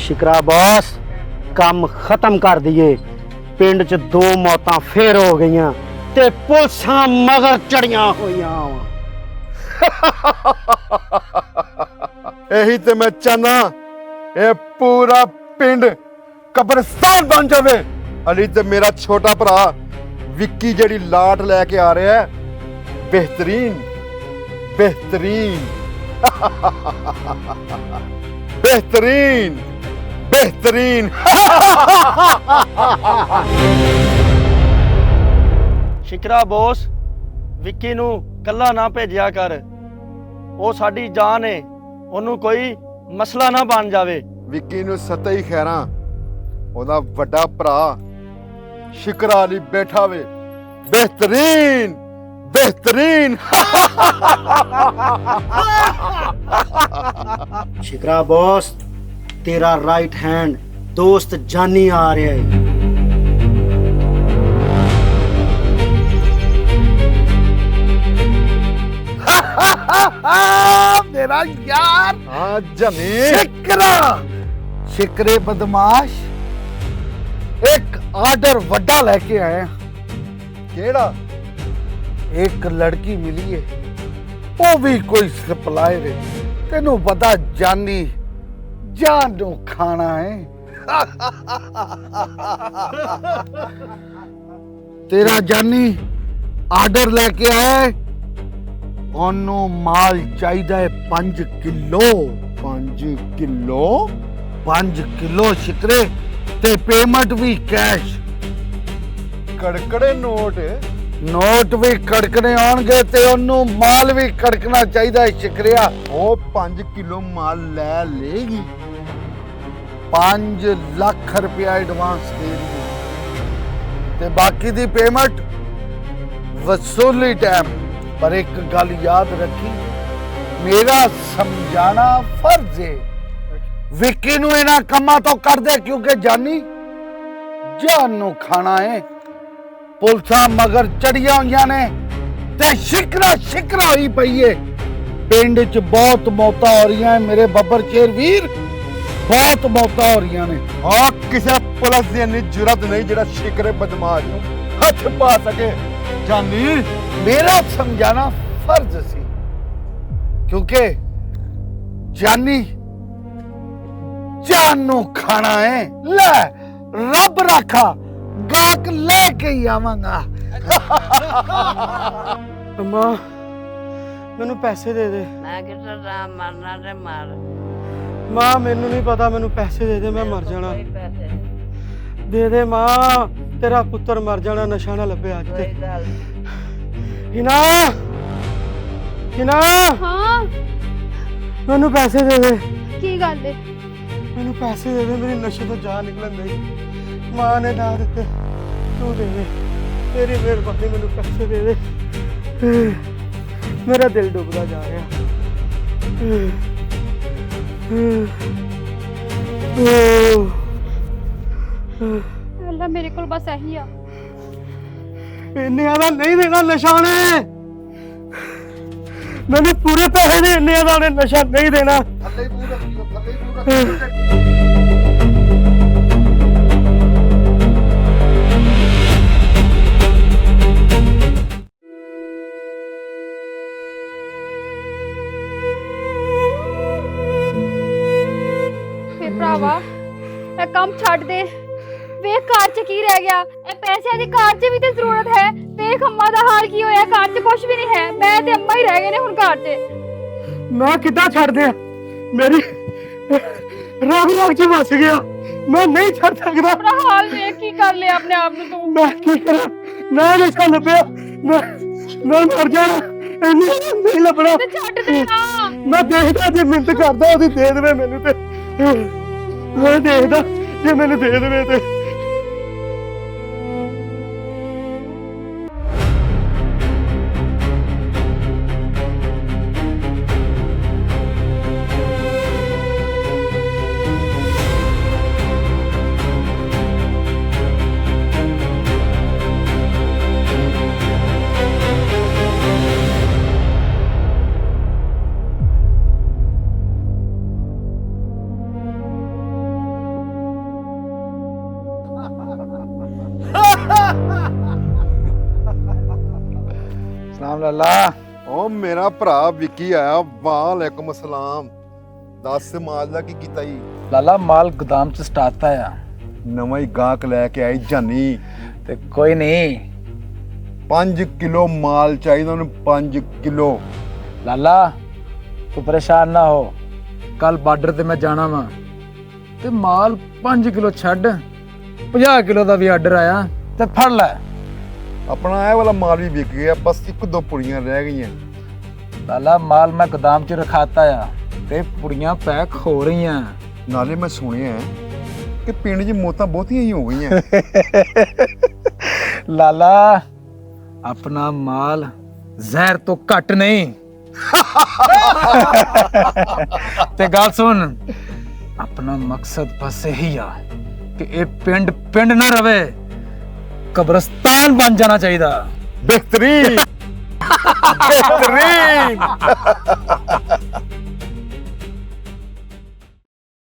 Shikra boss काम खत्म कर दिए। पिंड च 2 मौतां फेर हो गई ते पुलिसां मगर चढ़ियां होइयां। यही तो मैं चाहना, ये पूरा पिंड कब्रिस्तान बन जावे। अली ते मेरा छोटा भरा विक्की जेड़ी लाट लेके आ रहा है, बेहतरीन बेहतरीन बेहतरीन बेहतरीन। शिकरा बॉस विक्की नू कल्ला ना भेजिया कर, वो साडी जान है, ओनू कोई मसला ना बन जावे। विक्की नू सता ही खैरा, ओदा वड्डा भरा शिकरा अली बैठा वे, बेहतरीन बेहतरीन। शिकरा बॉस तेरा राइट हैंड दोस्त जानी आ रहा है। मेरा यार हाँ जमी शिकरा, शिकरे बदमाश, एक आर्डर वड्डा लेके आए। केड़ा? एक लड़की मिली है, वो भी कोई सप्लायर है। तेनू पता जानी जानू खाना है। तेरा जानी आर्डर लेके आए, ओनू माल चाहिए 5 किलो। 5 किलो? 5 किलो शिकरे, ते पेमेंट भी कैश। कड़कड़े नोट? नोट भी कड़कने आउणगे ते ओनू माल भी कड़कना चाहिए शिकरिया। वो 5 किलो माल ले लेगी। 5 लाख रुपया एडवांस दे दी ते बाकी दी पेमेंट वसूली टाइम। पर एक गल याद रखी, मेरा समझाना फर्ज है। विक्की नू इन्हां कम्मां तो कर दे, क्योंकि जानी जान नू खाना है। पुलिसां मगर चढ़िया हुई ने ते शिकरा शिकरा ही पई है। पिंड च बहुत मौतां हो रही हैं मेरे बब्बर शेर वीर, बहुत मौतां हो रही ने। हाँ किसी पुलिस की इन्नी जरूरत नहीं जेड़ा शिकरे बदमाश नू हथ पा सके। जानी मेरा समझाना फर्ज सी, क्योंकि जानी जान नू खाना है। ले रब रखा, गाक लेके ही आवांगा। अम्मा मैनू पैसे दे दे। मैं किसे राम मरना ते मर। मां मैनू नहीं पता, मैनू पैसे दे दे, मैं मर जाना। कोई पैसे नहीं, दे दे मां, तेरा पुत्र मर जाना, नशा ना लभे अज ते। कोई गल हिना हिना हाँ मैनू पैसे दे दे, की गल है? मैनू पैसे दे दे, मेरी नशे तो जान निकलन नहीं। मां ने ना दिते, तू दे दे, तेरी मेहरबानी, मैनू पैसे दे दे। मेरा दिल डुबदा जा रहा। अल्लाह मेरे को बस यही आ। इन्ने दा नहीं देना नशा ने, मैंने पूरे पैसे दे, इन्ने दा ने नशा नहीं देना। वे भरावा ए काम छड़ दे, वे कार च की रह गया? ए पैसे दी कार च भी ते जरूरत है। देख अम्मा दा हाल की होया, कार च कुछ भी नहीं है। मैं ते अम्मा ही रह गए ने हुन कार च। मैं कितना छड़ दिया, मेरी राग राग च फस गया, मैं नहीं छड़ सकता। अपना हाल देख, की कर लिया अपने आप नु तू? मैं की करा, मैं नशा लभ्या, मैं मर जाना, इन्ने नहीं लभना। ते छड़ दे ना। मैं देखदा जे मिन्नत करदा ओदी दे देवे मैनू ते, मैं देखदा जे मैनू दे देवे ते। ਸਲਾਮ ਲਾਲਾ। ਉਹ ਮੇਰਾ ਭਰਾ ਵਿੱਕੀ ਆਇਆ। ਵਾਲੇਕੁਮ ਅਸਲਾਮ। ਦੱਸ ਮਾਲ ਦਾ ਕੀ ਕੀਤਾ ਜੀ? ਲਾਲਾ ਮਾਲ ਗੋਦਾਮ ਚ ਸਟਾਤਾ ਆ ਨਵਾਂ ਹੀ ਗਾਹਕ ਲੈ ਕੇ ਆਈ ਜਾਨੀ। ਤੇ ਕੋਈ ਨਹੀਂ 5 ਕਿਲੋ ਮਾਲ ਚਾਹੀਦਾ ਉਹਨੂੰ, 5 ਕਿਲੋ। ਲਾਲਾ ਤੂੰ ਪਰੇਸ਼ਾਨ ਨਾ ਹੋ, ਕੱਲ ਬਾਰਡਰ ਤੇ ਮੈਂ ਜਾਣਾ ਵਾ ਤੇ ਮਾਲ 5 ਕਿਲੋ ਛੱਡ 50 ਕਿਲੋ ਦਾ ਵੀ ਆਰਡਰ ਆਇਆ ਤੇ ਫੜ ਲੈ। ਆਪਣਾ ਇਹ ਵਾਲਾ ਮਾਲ ਵੀ ਵਿਕ ਗਿਆ, ਬਸ 1-2 ਪੁੜੀਆਂ ਰਹਿ ਗਈਆਂ। ਲਾਲਾ ਮਾਲ ਮੈਂ ਗੋਦਾਮ ਚ ਰਖਾਤਾ ਆ ਤੇ ਪੁੜੀਆਂ ਪੈਕ ਹੋ ਰਹੀਆਂ। ਨਾਲੇ ਮੈਂ ਸੁਣਿਆ ਕਿ ਪਿੰਡ 'ਚ ਮੌਤਾਂ ਬਹੁਤੀਆਂ ਹੀ ਹੋ ਗਈਆਂ। ਲਾਲਾ ਆਪਣਾ ਮਾਲ ਜ਼ਹਿਰ ਤੋਂ ਘੱਟ ਨਹੀਂ। ਤੇ ਗੱਲ ਸੁਣ, ਆਪਣਾ ਮਕਸਦ ਬਸ ਇਹੀ ਆ ਕਿ ਇਹ ਪਿੰਡ ਪਿੰਡ ਨਾ ਰਵੇ, ਕਬਰਸਤਾਨ ਬਣ ਜਾਣਾ ਚਾਹੀਦਾ। ਬਿਹਤਰੀਨ ਬਿਹਤਰੀਨ।